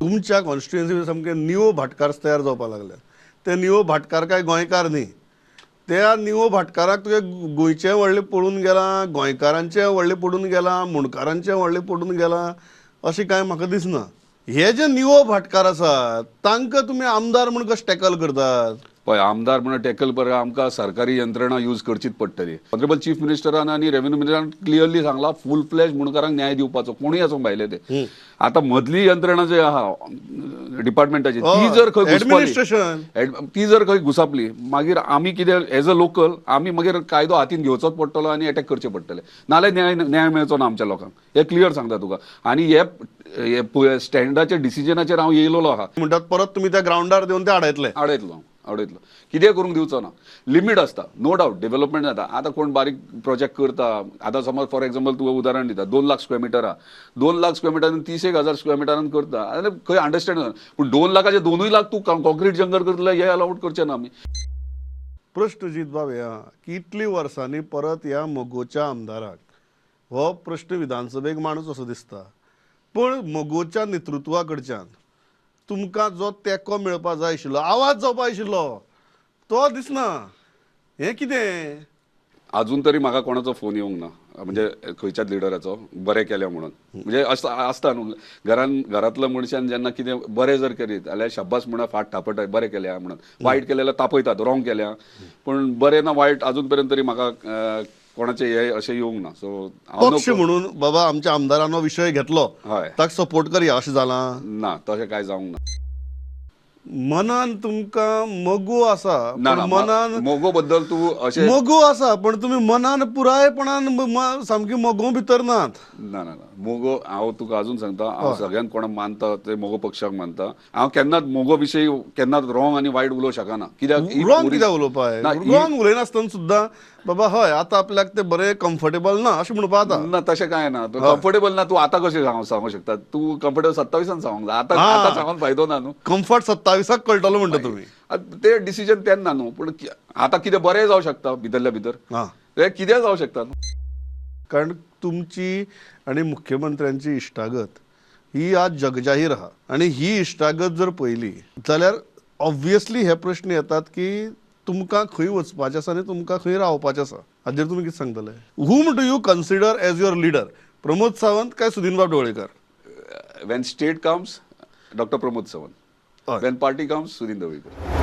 तुमच्या कॉन्स्टिट्युएन्सी सामके न्यू भाटकार्स तयार जावपाक लागले. ते न्यू भाटकार काय गोंयकार न्ही. त्या न्यू भाटकाराक तुगे गोंयचे व्हडले पडून गेला, गोंयकारांचे व्हडले पडून गेला, मुणकारांचे व्हडले पडून गेला अशें काय म्हाका दिसना. हे जे न्यू भाटकार आसात तांकां तुमी आमदार म्हूण कशें टॅकल करतात? पळय, आमदार म्हणून टॅकल करपाक आमकां सरकारी यंत्रणा यूज करचीच पडटली. ऑनरेबल चीफ मिनिस्टरान आनी रेव्हेन्यू मिनिस्टरान क्लियरली सांगला फूल फ्लॅश मुणकारांक न्याय दिवपाचो, कोणूय आसूं भायले ते. आता मदली यंत्रणा जी आहा डिपार्टमेंटाची ती जर खंय ऍडमिनिस्ट्रेशन ती जर खंय घुसापली मागीर आमी कितें एज अ लोकल आमी मागीर कायदो हातीन घेवचोच पडटलो आनी अटॅक करचे पडटले, नाल्यार न्याय मेळचो ना आमच्या लोकांक. हे क्लियर सांगता तुका. आनी हे स्टँडाचे डिसिजनाचेर हांव येयलोलो आहा. म्हणटात परत तुमी त्या ग्राउंडार देवन ते आडयतलो कितें करूंक दिवचो ना. लिमीट आसता, नो डावट डेव्हलपमेंट जाता. आता कोण बारीक प्रोजेक्ट करता, आता समज फॉर एक्झाम्पल तुका उदाहरण दिता, 2 लाख स्क्वेअर मिटर हा, 2 लाख स्क्वेअर मिटरान 30,000 स्क्वेअर मिटरान करता, आनी खंय अंडरस्टँड जाता. पूण 2 लाखाचे 2 लाख तू कॉन्क्रीट जंगल करतले हे अलाउड करचे ना आमी. प्रश्न जितबाब ह्या की इतली वर्सांनी परत ह्या मोगोच्या आमदाराक हो प्रश्न विधानसभेक माणूस असो दिसता. पण मोगोच्या नेतृत्वा कडच्यान तुमकां जो तेंको मेळपा जाय आशिल्लो, आवाज जावपा आशिल्लो, तो दिसना. हें कितें? अजून तरी म्हाका कोणाचो फोन येवंक ना, म्हणजे खंयच्याच लिडराचो बरें केलें म्हणून. म्हणजे आसता न्हू, घरांतल्या मनशान जेन्ना कितें बरें जर करीत जाल्यार शब्बास म्हणून फाट थापयतात बरें केल्या म्हणून. वायट केलें जाल्यार तापयतात रॉंग केल्या. पण बरें ना वायट अजून पर्यंत तरी म्हाका कोणाचे हे अशें येवंक ना. सो पक्ष म्हणून बाबा आमच्या आमदारानो विशय घेतलो, हय, ताका सपोर्ट करया अशें जालां ना, तशें कांय जावंक ना. मनान तुमकां मोगो आसा, पण मनान मोगो बद्दल तूं अशें मोगो आसा पण तुमी मनान पुरायपणान सामकी मोगो भितर नात. ना ना ना मोगो हांव तुका अजून सांगता, हांव सगळ्यांत कोणाक मानता ते मोगो पक्षाक मानता. हांव केन्नाच मोगो विशयी केन्नाच रॉंग आनी वायट उलोवंक शकना. कित्याक रॉंग कित्याक उलोवपाक? रॉंग उलयनासतना सुद्दां बाबा हय आतां आपल्याक ते बरें कम्फर्टेबल ना अशें म्हणपा जाता ना. तशें कांय ना. कम्फर्टेबल ना तूं आतां कशें सांगूंक शकता? तूं कम्फर्टेबल 27 सांगूंक जाय. आतां सांगून फायदो ना न्हू. कम्फर्ट 27 कळटलो म्हणटा तुमी. ते डिसिजन तेन्ना न्हू. पूण आतां कितें बरें जावं शकता भितरल्या भितर, ते कितें जावं शकता न्हू. कारण तुमची आणि मुख्यमंत्र्यांची इश्टागत ही आज जगजाहीर आहा. आणि ही इश्टागत जर पळयली जाल्यार ऑब्वियसली हे प्रश्न येतात की तुमकां खंय वचपाचें आसा आनी तुमकां खंय रावपाचें आसा. हाजेर तुमी कितें सांगतले? Whom do you consider as your leader? Pramod Sawant काय सुदीनबाब Dhavalikar? When state comes, Dr. Pramod Sawant. When party comes, Sudhin Dawekar.